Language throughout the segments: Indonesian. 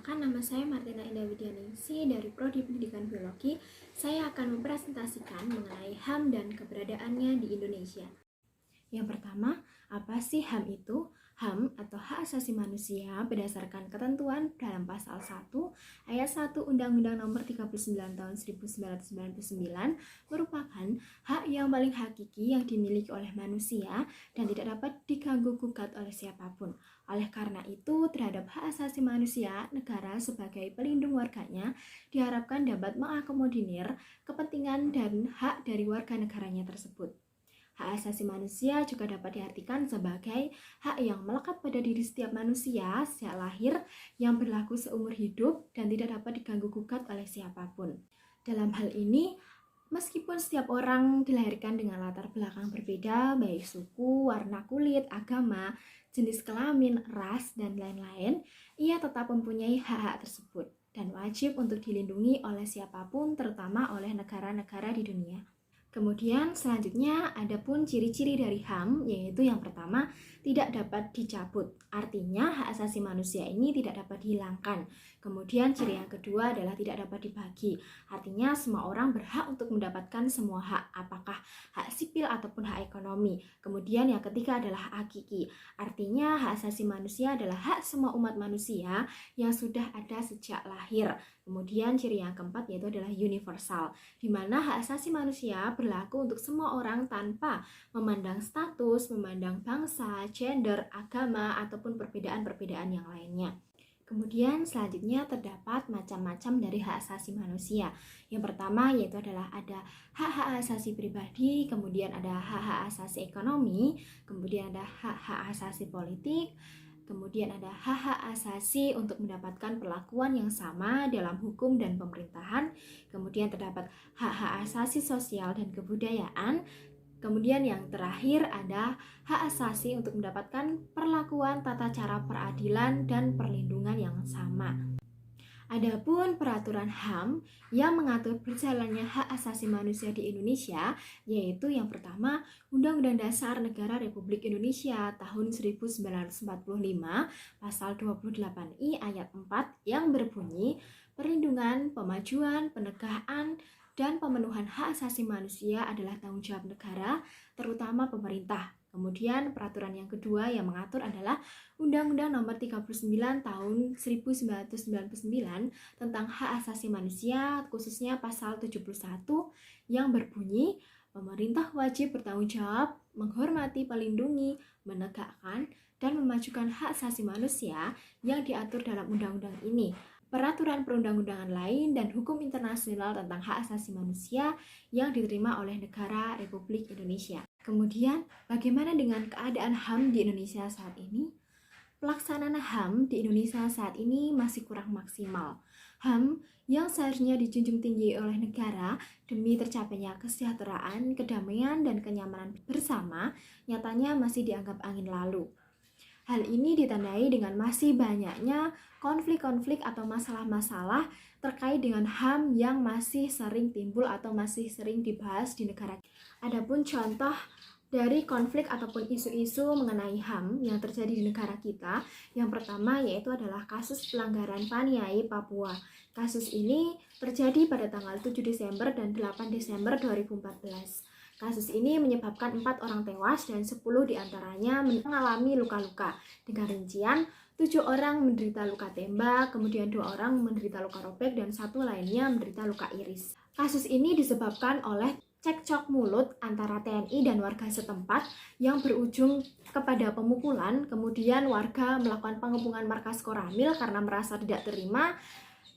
Perkenalkan, nama saya Martina Indah Widianingsih dari Prodi Pendidikan Biologi. Saya akan mempresentasikan mengenai HAM dan keberadaannya di Indonesia. Yang pertama, apa sih HAM itu? HAM atau Hak Asasi Manusia berdasarkan ketentuan dalam pasal 1 ayat 1 Undang-Undang Nomor 39 Tahun 1999 merupakan hak yang paling hakiki yang dimiliki oleh manusia dan tidak dapat diganggu-gugat oleh siapapun. Oleh karena itu, terhadap hak asasi manusia, negara sebagai pelindung warganya diharapkan dapat mengakomodir kepentingan dan hak dari warga negaranya tersebut. Hak asasi manusia juga dapat diartikan sebagai hak yang melekat pada diri setiap manusia sejak lahir yang berlaku seumur hidup dan tidak dapat diganggu-gugat oleh siapapun. Dalam hal ini, meskipun setiap orang dilahirkan dengan latar belakang berbeda, baik suku, warna kulit, agama, jenis kelamin, ras, dan lain-lain, ia tetap mempunyai hak-hak tersebut dan wajib untuk dilindungi oleh siapapun, terutama oleh negara-negara di dunia. Kemudian selanjutnya ada pun ciri-ciri dari HAM, yaitu yang pertama tidak dapat dicabut. Artinya hak asasi manusia ini tidak dapat dihilangkan. Kemudian ciri yang kedua adalah tidak dapat dibagi. Artinya semua orang berhak untuk mendapatkan semua hak, apakah hak sipil ataupun hak ekonomi. Kemudian yang ketiga adalah hak hakiki. Artinya hak asasi manusia adalah hak semua umat manusia yang sudah ada sejak lahir. Kemudian ciri yang keempat yaitu adalah universal, di mana hak asasi manusia berlaku untuk semua orang tanpa memandang status, memandang bangsa, gender, agama, ataupun perbedaan-perbedaan yang lainnya. Kemudian selanjutnya terdapat macam-macam dari hak asasi manusia. Yang pertama yaitu adalah ada hak-hak asasi pribadi, kemudian ada hak-hak asasi ekonomi, kemudian ada hak-hak asasi politik, kemudian ada hak-hak asasi untuk mendapatkan perlakuan yang sama dalam hukum dan pemerintahan. Kemudian terdapat hak-hak asasi sosial dan kebudayaan. Kemudian yang terakhir ada hak asasi untuk mendapatkan perlakuan tata cara peradilan dan perlindungan yang sama. Adapun peraturan HAM yang mengatur berjalannya hak asasi manusia di Indonesia, yaitu yang pertama Undang-Undang Dasar Negara Republik Indonesia tahun 1945 pasal 28I ayat 4 yang berbunyi perlindungan, pemajuan, penegakan, dan pemenuhan hak asasi manusia adalah tanggung jawab negara, terutama pemerintah. Kemudian peraturan yang kedua yang mengatur adalah Undang-Undang Nomor 39 Tahun 1999 tentang Hak Asasi Manusia, khususnya pasal 71 yang berbunyi pemerintah wajib bertanggung jawab, menghormati, melindungi, menegakkan, dan memajukan hak asasi manusia yang diatur dalam undang-undang ini. Peraturan perundang-undangan lain dan hukum internasional tentang hak asasi manusia yang diterima oleh negara Republik Indonesia. Kemudian, bagaimana dengan keadaan HAM di Indonesia saat ini? Pelaksanaan HAM di Indonesia saat ini masih kurang maksimal. HAM yang seharusnya dijunjung tinggi oleh negara demi tercapainya kesejahteraan, kedamaian, dan kenyamanan bersama, nyatanya masih dianggap angin lalu. Hal ini ditandai dengan masih banyaknya konflik-konflik atau masalah-masalah terkait dengan HAM yang masih sering timbul atau masih sering dibahas di negara. Adapun contoh dari konflik ataupun isu-isu mengenai HAM yang terjadi di negara kita, yang pertama yaitu adalah kasus pelanggaran Paniai Papua. Kasus ini terjadi pada tanggal 7 Desember dan 8 Desember 2014. Kasus ini menyebabkan 4 orang tewas dan 10 diantaranya mengalami luka-luka. Dengan rincian, 7 orang menderita luka tembak, kemudian 2 orang menderita luka robek, dan 1 lainnya menderita luka iris. Kasus ini disebabkan oleh cekcok mulut antara TNI dan warga setempat yang berujung kepada pemukulan. Kemudian warga melakukan pengepungan markas Koramil karena merasa tidak terima,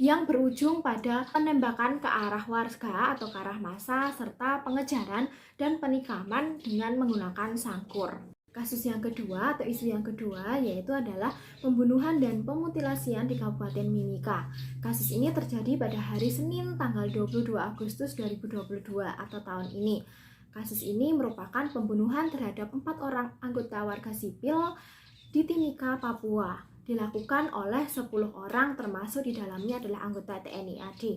yang berujung pada penembakan ke arah warga atau ke arah massa serta pengejaran dan penikaman dengan menggunakan sangkur. Kasus yang kedua atau isu yang kedua yaitu adalah pembunuhan dan pemutilasian di Kabupaten Mimika. Kasus ini terjadi pada hari Senin tanggal 22 Agustus 2022 atau tahun ini. Kasus ini merupakan pembunuhan terhadap 4 orang anggota warga sipil di Timika, Papua. Dilakukan oleh 10 orang termasuk di dalamnya adalah anggota TNI AD.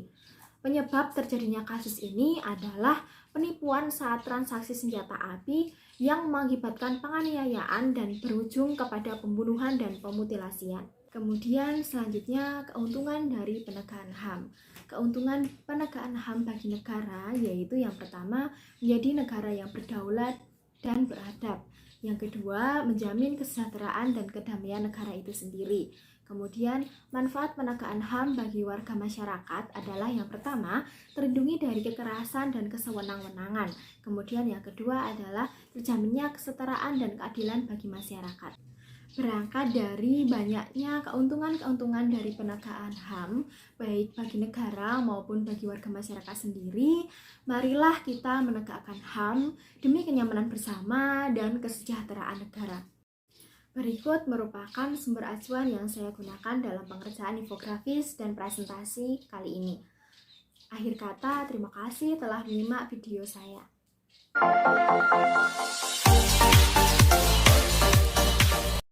Penyebab terjadinya kasus ini adalah penipuan saat transaksi senjata api yang mengakibatkan penganiayaan dan berujung kepada pembunuhan dan pemutilasian. Kemudian selanjutnya keuntungan dari penegakan HAM. Keuntungan penegakan HAM bagi negara yaitu yang pertama, menjadi negara yang berdaulat dan beradab. Yang kedua, menjamin kesejahteraan dan kedamaian negara itu sendiri. Kemudian, manfaat penegakan HAM bagi warga masyarakat adalah yang pertama, terlindungi dari kekerasan dan kesewenang-wenangan. Kemudian yang kedua adalah terjaminnya kesetaraan dan keadilan bagi masyarakat. Berangkat dari banyaknya keuntungan-keuntungan dari penegakan HAM, baik bagi negara maupun bagi warga masyarakat sendiri, marilah kita menegakkan HAM demi kenyamanan bersama dan kesejahteraan negara. Berikut merupakan sumber acuan yang saya gunakan dalam pengerjaan infografis dan presentasi kali ini. Akhir kata, terima kasih telah menyimak video saya.